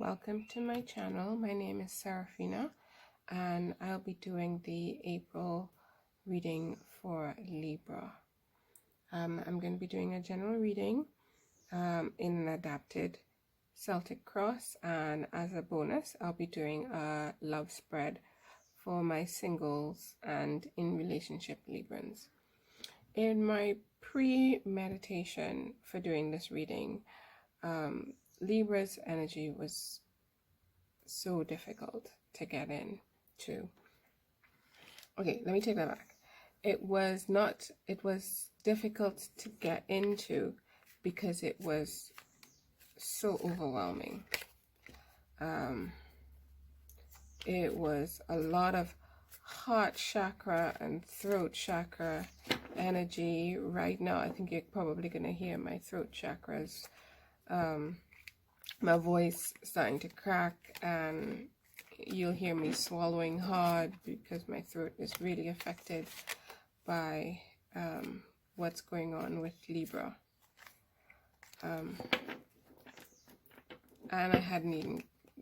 welcome to my channel. My name is Seraphina and I'll be doing the April reading for Libra. I'm going to be doing a general reading in an adapted Celtic cross, and as a bonus I'll be doing a love spread for my singles and in relationship Librans. In my pre-meditation for doing this reading, Libra's energy was so difficult to get into. Okay, let me take that back. It was difficult to get into because it was so overwhelming. It was a lot of heart chakra and throat chakra energy. Right now, I think you're probably going to hear my throat chakras. My voice starting to crack, and you'll hear me swallowing hard because my throat is really affected by what's going on with Libra. And I hadn't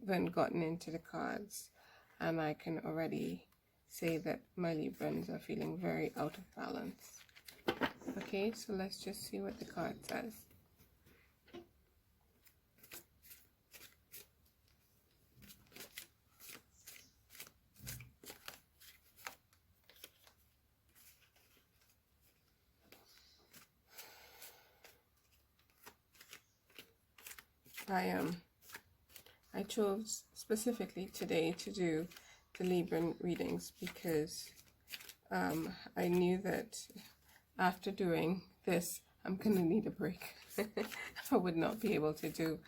even gotten into the cards, and I can already say that my Librans are feeling very out of balance. Okay, so let's just see what the card says. I chose specifically today to do the Libran readings because I knew that after doing this I'm gonna need a break. I would not be able to do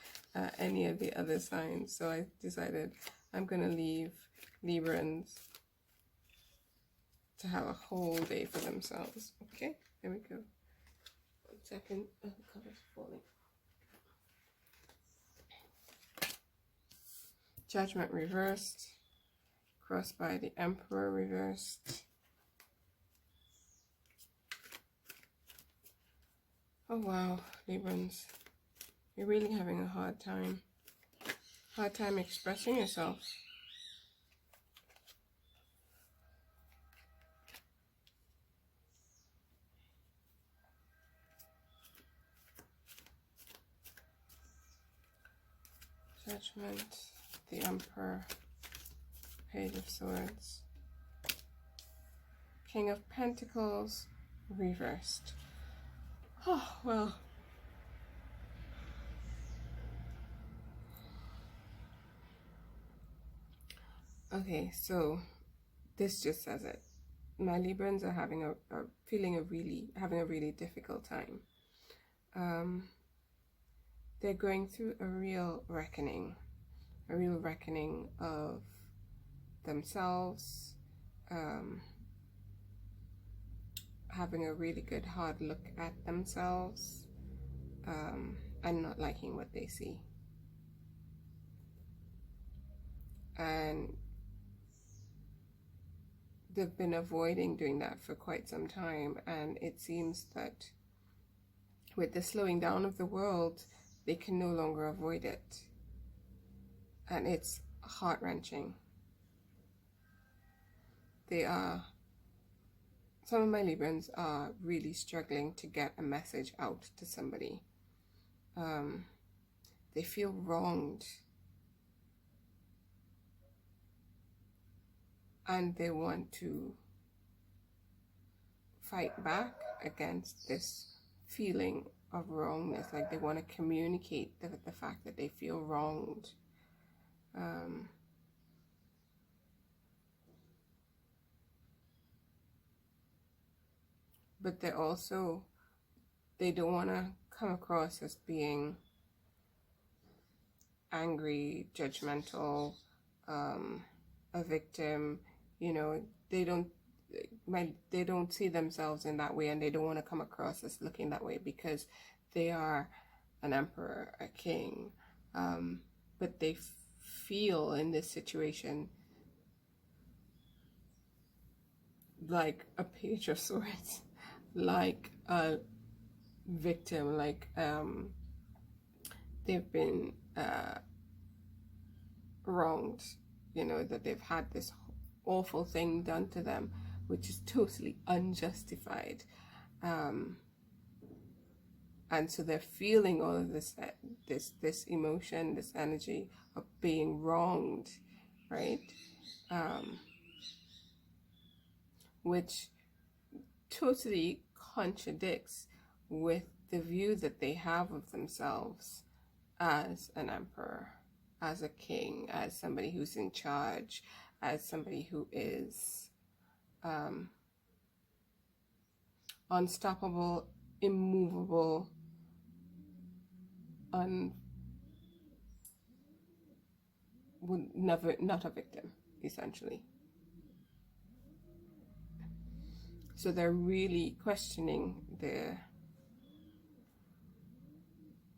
any of the other signs, so I decided I'm gonna leave Librans to have a whole day for themselves. Okay, here we go. 1 second. Oh, the cover's falling. Judgment reversed, crossed by the Emperor reversed. Oh wow, Librans, you're really having a hard time expressing yourself. Judgment, the Emperor, Page of Swords, King of Pentacles, reversed. Oh, well. Okay, so this just says it. My Librans are having having a really difficult time. They're going through a real reckoning of themselves, having a really good hard look at themselves, and not liking what they see. And they've been avoiding doing that for quite some time, and it seems that with the slowing down of the world, they can no longer avoid it. And it's heart-wrenching. Some of my Librans are really struggling to get a message out to somebody. They feel wronged. And they want to fight back against this feeling of wrongness. Like they want to communicate the fact that they feel wronged. But they don't want to come across as being angry, judgmental, a victim. You know, they don't see themselves in that way, and they don't want to come across as looking that way because they are an emperor, a king, but they feel in this situation like a Page of Swords, like a victim, like they've been wronged, you know, that they've had this awful thing done to them, which is totally unjustified. And so they're feeling all of this emotion, this energy of being wronged, right? Which totally contradicts with the view that they have of themselves as an emperor, as a king, as somebody who's in charge, as somebody who is unstoppable, immovable, would never, not a victim, essentially. So they're really questioning the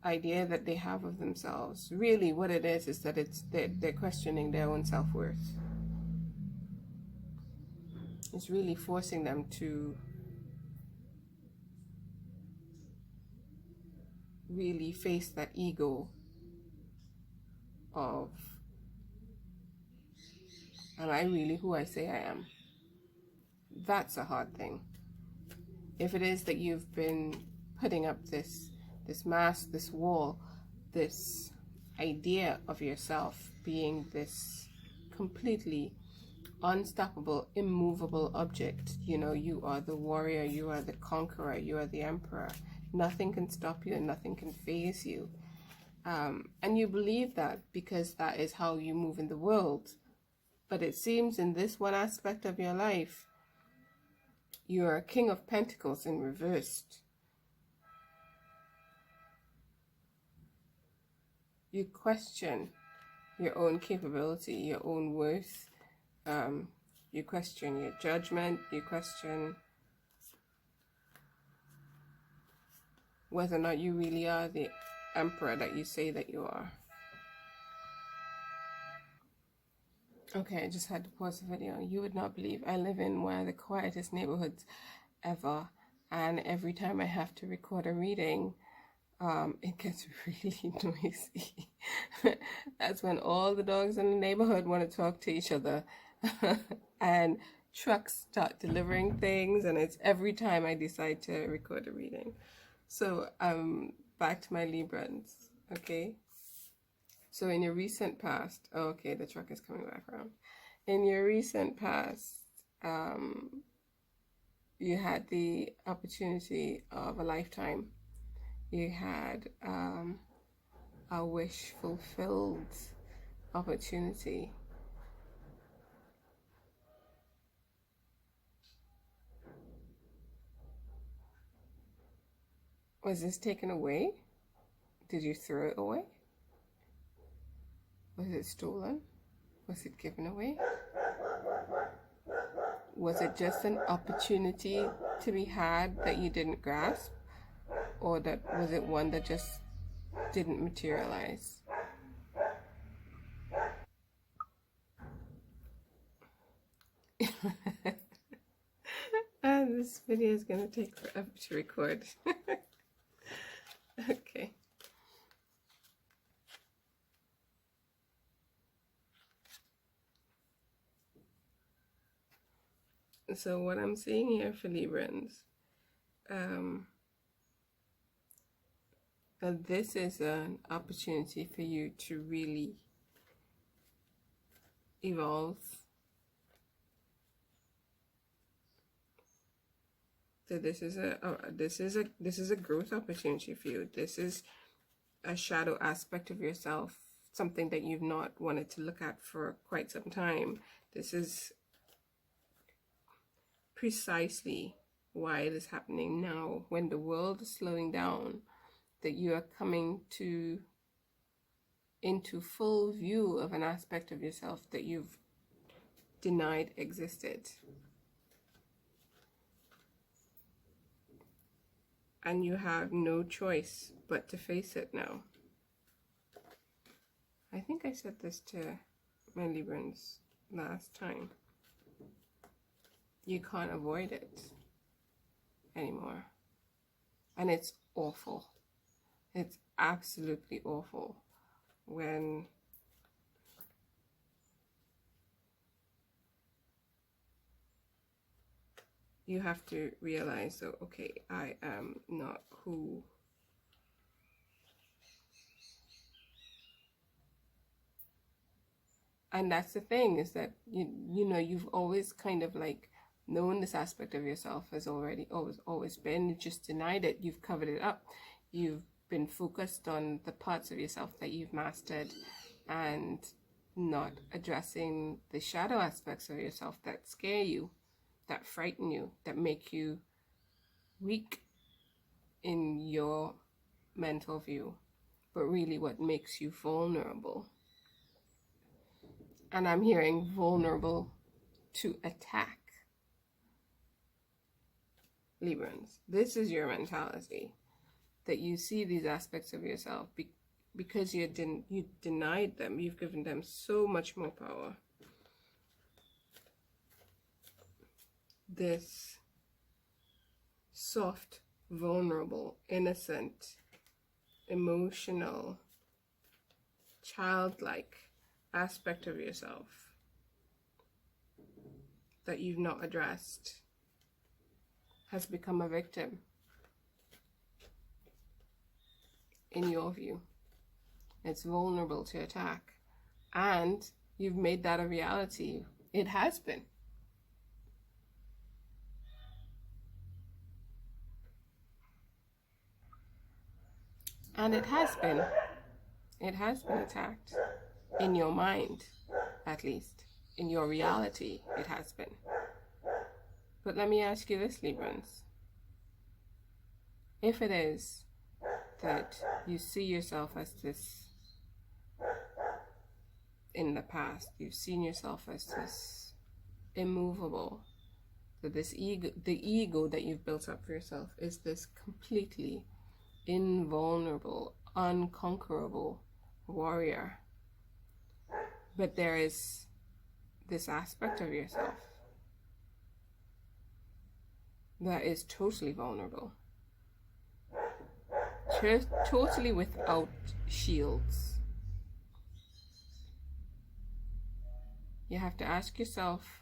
idea that they have of themselves. Really what it is that they're questioning their own self-worth. It's really forcing them to really face that ego of, am I really who I say I am? That's a hard thing. If it is that you've been putting up this mask, this wall, this idea of yourself being this completely unstoppable, immovable object, you know, you are the warrior, you are the conqueror, you are the emperor. Nothing can stop you and nothing can faze you. And you believe that because that is how you move in the world. But it seems in this one aspect of your life, you are a King of Pentacles in reversed. You question your own capability, your own worth. You question your judgment. You question whether or not you really are the emperor that you say that you are. Okay, I just had to pause the video. You would not believe I live in one of the quietest neighborhoods ever, and every time I have to record a reading, it gets really noisy. That's when all the dogs in the neighborhood want to talk to each other. And trucks start delivering things, and it's every time I decide to record a reading. So back to my Librans, okay? So in your recent past, oh, okay, the truck is coming back around. In your recent past, you had the opportunity of a lifetime. You had a wish fulfilled opportunity. Was this taken away? Did you throw it away? Was it stolen? Was it given away? Was it just an opportunity to be had that you didn't grasp? Or was it one that just didn't materialize? And this video is going to take forever to record. Okay. So what I'm seeing here for Librans, this is an opportunity for you to really evolve. So this is a growth opportunity for you. This is a shadow aspect of yourself, something that you've not wanted to look at for quite some time. This is precisely why it is happening now, when the world is slowing down, that you are coming into full view of an aspect of yourself that you've denied existed. And you have no choice but to face it now. I think I said this to my Librans last time. You can't avoid it anymore. And it's awful. It's absolutely awful when you have to realize, so, okay, I am not who and that's the thing, is that you know, you've always kind of like known this aspect of yourself has always been. You just denied it. You've covered it up. You've been focused on the parts of yourself that you've mastered and not addressing the shadow aspects of yourself that scare you, that frighten you, that make you weak in your mental view, but really what makes you vulnerable. And I'm hearing vulnerable to attack. Librans, this is your mentality, that you see these aspects of yourself because you denied them. You've given them so much more power. This soft, vulnerable, innocent, emotional, childlike aspect of yourself that you've not addressed has become a victim in your view. It's vulnerable to attack, and you've made that a reality. It has been. And it has been attacked. In your mind, at least. In your reality, it has been. But let me ask you this, Librans. If it is that you see yourself as this, in the past, you've seen yourself as this immovable, that this ego, the ego that you've built up for yourself is this completely invulnerable, unconquerable warrior. But there is this aspect of yourself that is totally vulnerable, totally without shields. You have to ask yourself,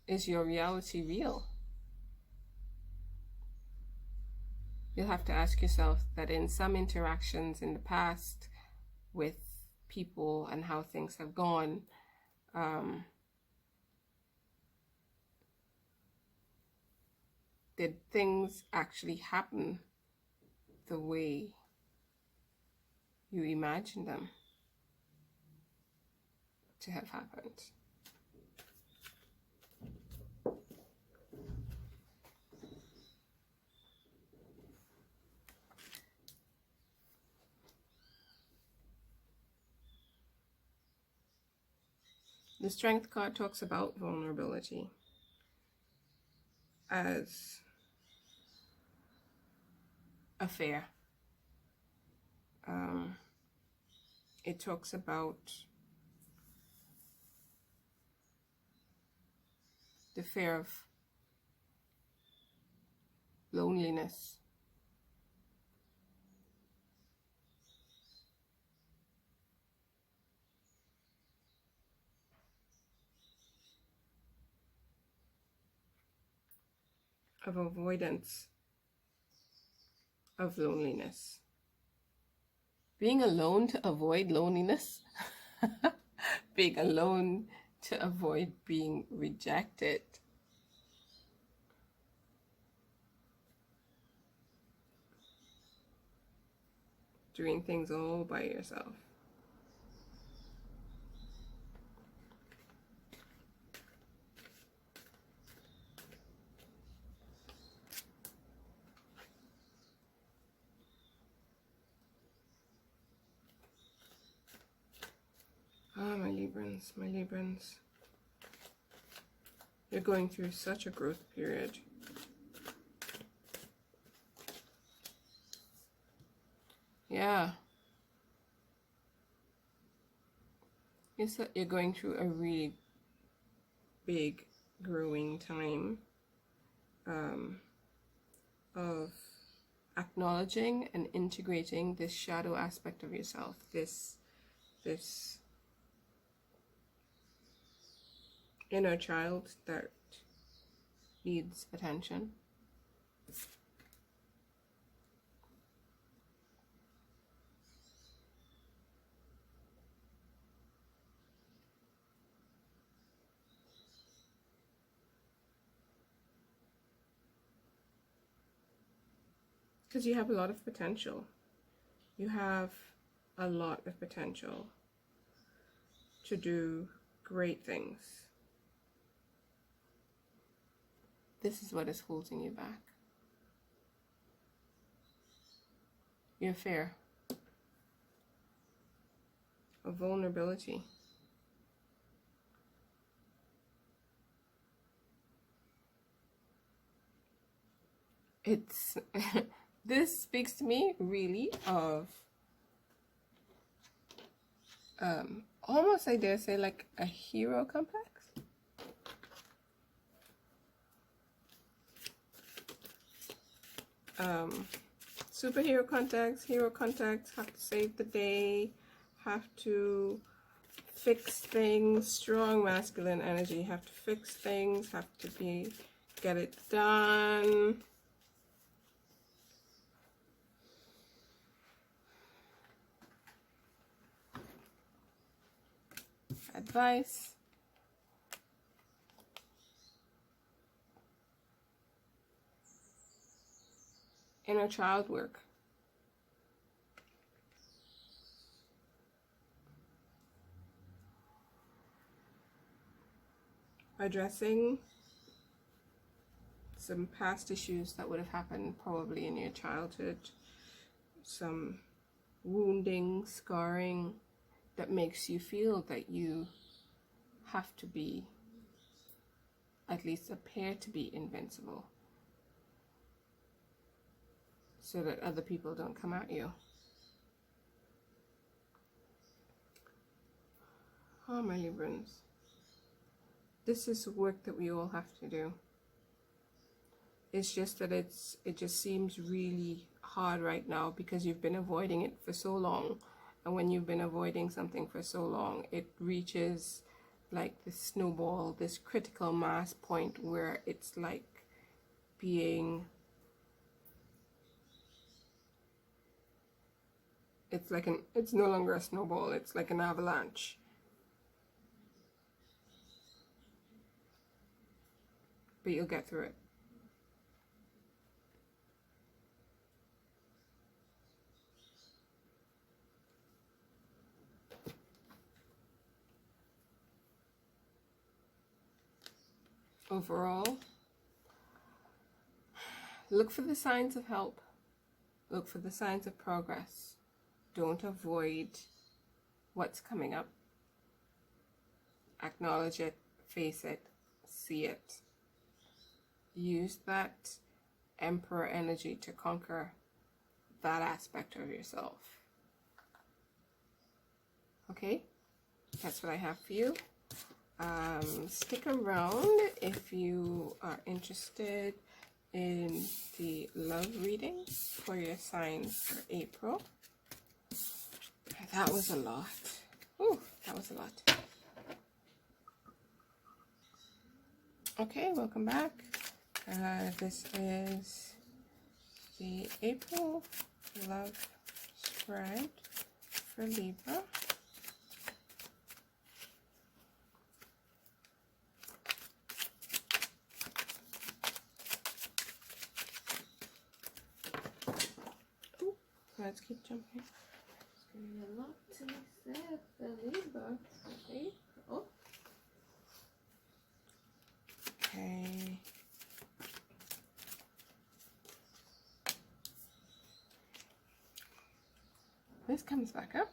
is your reality real? You'll have to ask yourself that in some interactions in the past with people and how things have gone, did things actually happen the way you imagined them to have happened? The Strength card talks about vulnerability as a fear. It talks about the fear of loneliness. Of avoidance of loneliness. Being alone to avoid loneliness. Being alone to avoid being rejected. Doing things all by yourself. Ah, my Librans, my Librans. You're going through such a growth period. Yeah. You're going through a really big growing time of acknowledging and integrating this shadow aspect of yourself, this inner child that needs attention. Because you have a lot of potential. You have a lot of potential to do great things. This is what is holding you back. Your fear of vulnerability. It's this speaks to me really of almost, I dare say, like a hero complex. Superhero contacts, hero contacts, have to save the day, have to fix things, strong masculine energy, have to fix things, have to get it done. Advice. Inner child work. Addressing some past issues that would have happened probably in your childhood. Some wounding, scarring that makes you feel that you have to be, at least appear to be, invincible, so that other people don't come at you. Oh, my Librans. This is work that we all have to do. It's just that it just seems really hard right now because you've been avoiding it for so long. And when you've been avoiding something for so long, it reaches like this snowball, this critical mass point where it's like being... it's no longer a snowball, it's like an avalanche. But you'll get through it. Overall, look for the signs of help. Look for the signs of progress. Don't avoid what's coming up. Acknowledge it, face it, see it. Use that Emperor energy to conquer that aspect of yourself. Okay? That's what I have for you. Stick around if you are interested in the love reading for your signs for April. That was a lot. Ooh, that was a lot. Okay, welcome back. This is the April love spread for Libra. Ooh, let's keep jumping. There's going to be a lot to be said for Libra for April. Okay. This comes back up.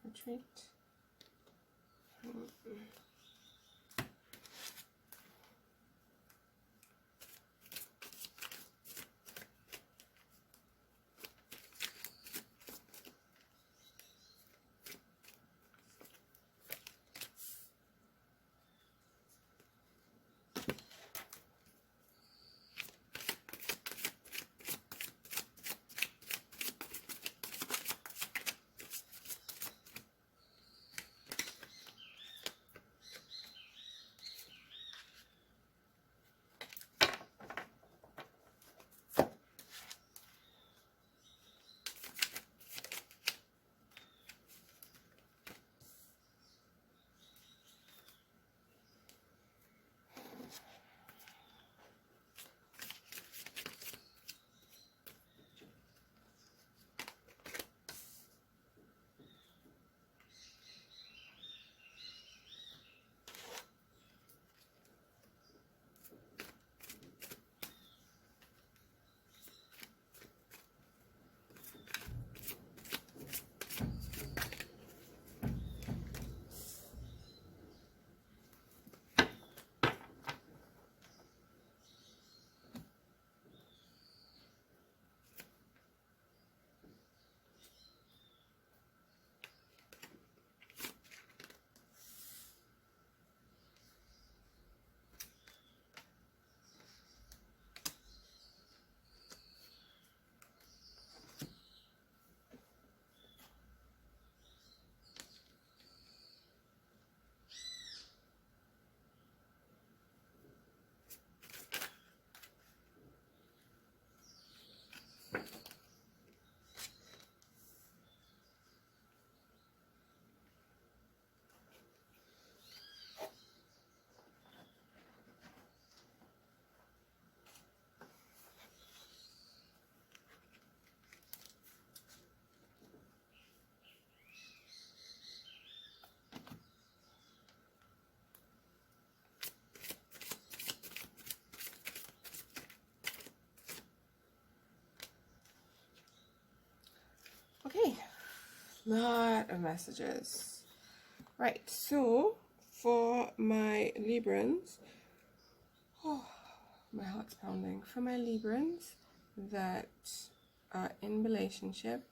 retreat. Okay, lot of messages. Right, so for my Librans, oh, my heart's pounding. For my Librans that are in relationship,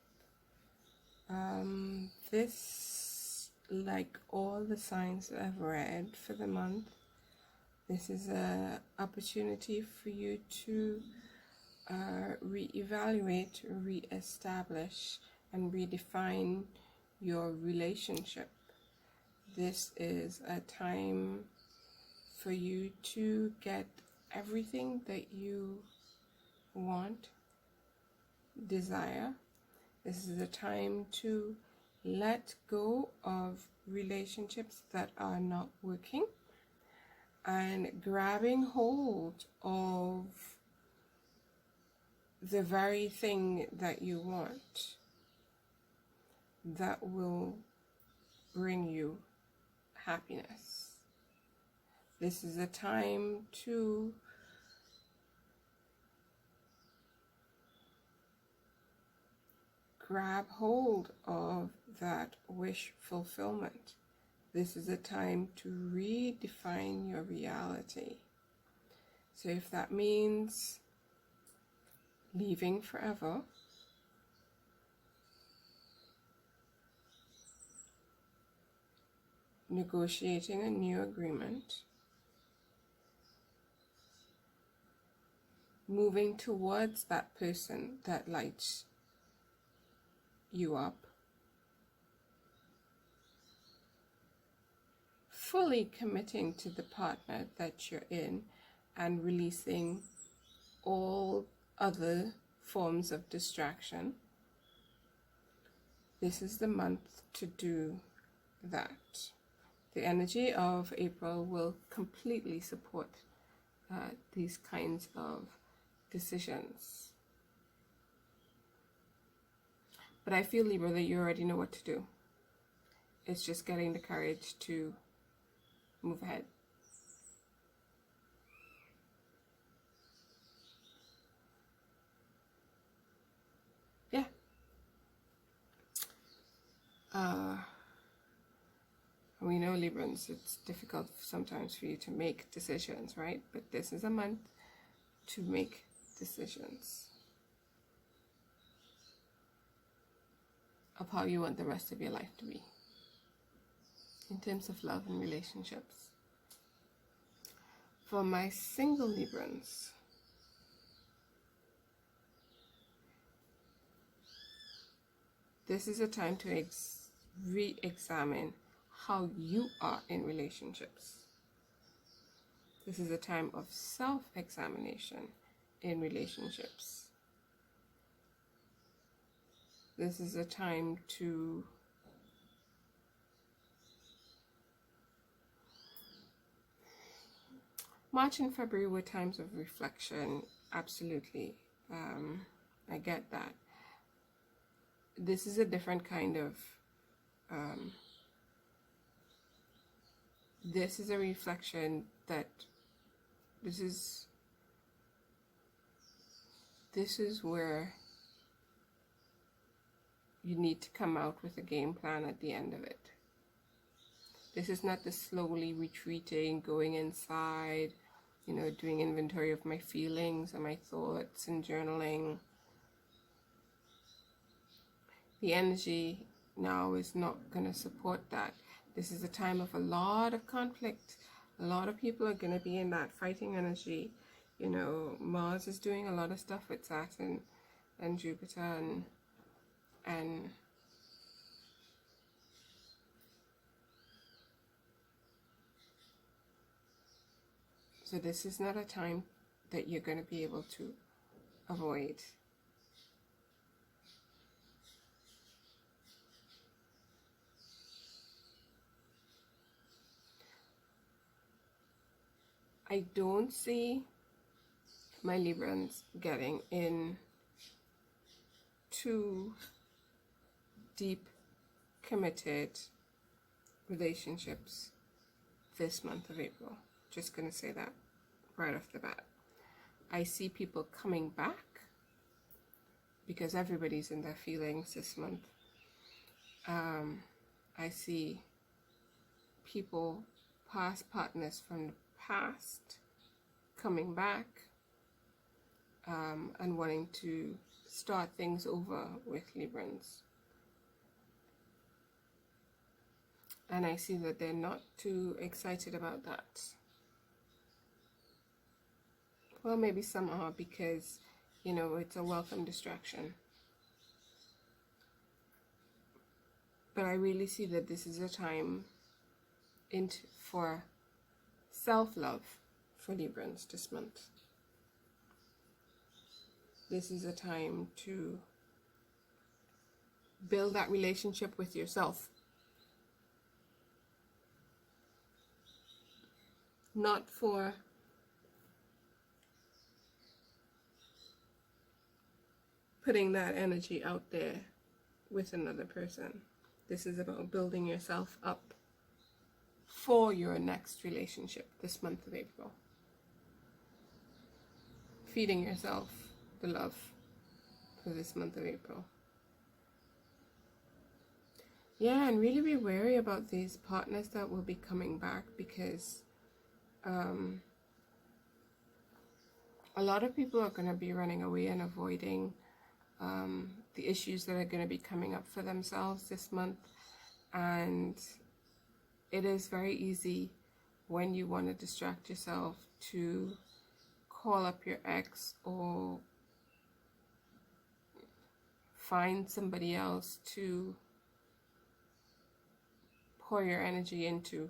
this, like all the signs that I've read for the month, this is an opportunity for you to reevaluate, reestablish, and redefine your relationship. This is a time for you to get everything that you want, desire. This is a time to let go of relationships that are not working and grabbing hold of the very thing that you want that will bring you happiness. This is a time to grab hold of that wish fulfillment. This is a time to redefine your reality. So if that means leaving forever, negotiating a new agreement, moving towards that person that lights you up, fully committing to the partner that you're in and releasing all other forms of distraction. This is the month to do that. The energy of April will completely support these kinds of decisions. But I feel, Libra, that you already know what to do. It's just getting the courage to move ahead. Yeah. We know, Librans, it's difficult sometimes for you to make decisions, right? But this is a month to make decisions of how you want the rest of your life to be in terms of love and relationships. For my single Librans, this is a time to re-examine how you are in relationships. This is a time of self-examination in relationships. This is a time to March and February were times of reflection, absolutely. I get that. This is a different kind of this is a reflection that this is where you need to come out with a game plan at the end of it. This is not the slowly retreating, going inside, doing inventory of my feelings and my thoughts and journaling. The energy now is not going to support that. This is a time of a lot of conflict. A lot of people are going to be in that fighting energy. Mars is doing a lot of stuff with Saturn and Jupiter and so this is not a time that you're going to be able to avoid. I don't see my Librans getting in too deep, committed relationships this month of April. Just going to say that right off the bat. I see people coming back because everybody's in their feelings this month. I see people, past partners from the past, coming back and wanting to start things over with Librans. And I see that they're not too excited about that. Well, maybe some are because, it's a welcome distraction. But I really see that this is a time for self-love for Librans this month. This is a time to build that relationship with yourself. Not for putting that energy out there with another person. This is about building yourself up for your next relationship this month of April. Feeding yourself the love for this month of April. Yeah, and really be wary about these partners that will be coming back because a lot of people are going to be running away and avoiding the issues that are going to be coming up for themselves this month. And it is very easy when you want to distract yourself to call up your ex or find somebody else to pour your energy into,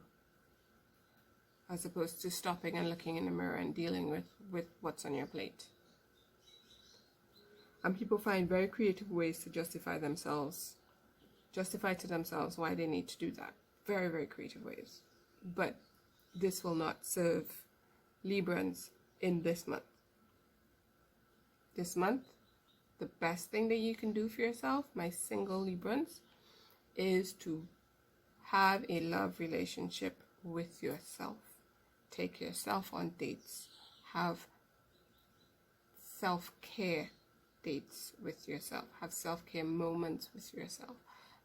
as opposed to stopping and looking in the mirror and dealing with what's on your plate. And people find very creative ways to justify to themselves why they need to do that. Very, very creative ways. But this will not serve Librans in this month. This month, the best thing that you can do for yourself, my single Librans, is to have a love relationship with yourself. Take yourself on dates. Have self-care dates with yourself. Have self-care moments with yourself.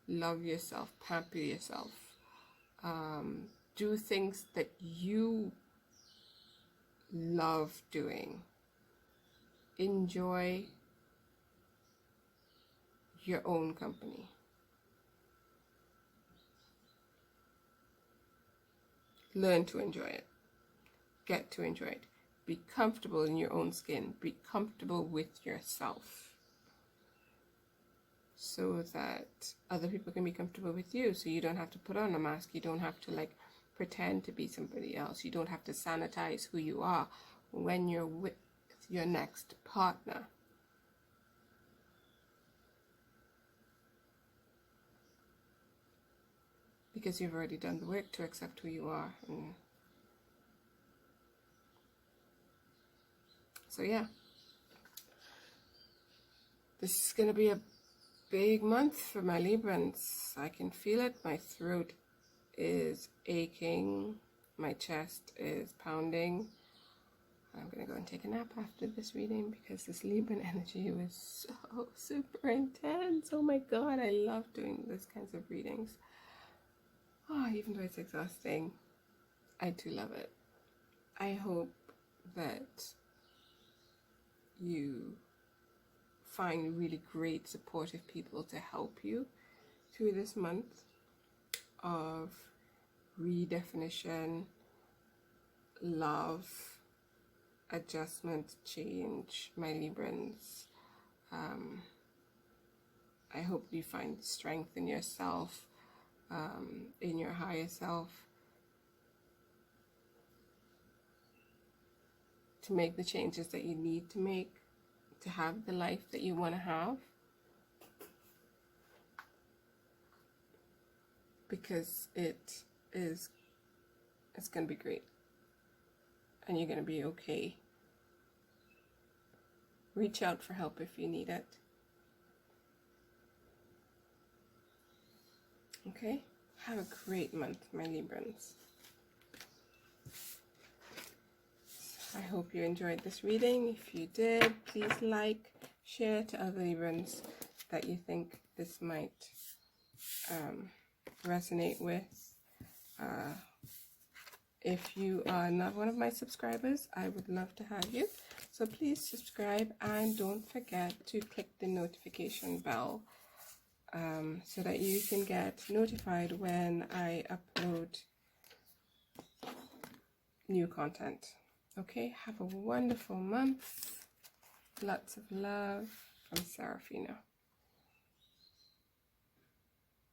Love yourself. Pamper yourself. Do things that you love doing. Enjoy your own company. Learn to enjoy it. Get to enjoy it. Be comfortable in your own skin. Be comfortable with yourself, so that other people can be comfortable with you. So you don't have to put on a mask. You don't have to like pretend to be somebody else. You don't have to sanitize who you are when you're with your next partner. Because you've already done the work to accept who you are. And so yeah, this is going to be a big month for my Librans. I can feel it. My throat is aching. My chest is pounding. I'm going to go and take a nap after this reading because this Libran energy was so super intense. Oh my god, I love doing these kinds of readings. Oh, even though it's exhausting, I do love it. I hope that you find really great supportive people to help you through this month of redefinition, love, adjustment, change, my Librans. I hope you find strength in yourself, in your higher self, to make the changes that you need to make to have the life that you want to have. Because it's going to be great. And you're going to be okay. Reach out for help if you need it. Okay? Have a great month, my Librans. I hope you enjoyed this reading. If you did, please like, share to other Librans that you think this might resonate with. If you are not one of my subscribers, I would love to have you. So please subscribe and don't forget to click the notification bell so that you can get notified when I upload new content. Okay, have a wonderful month. Lots of love from Seraphina.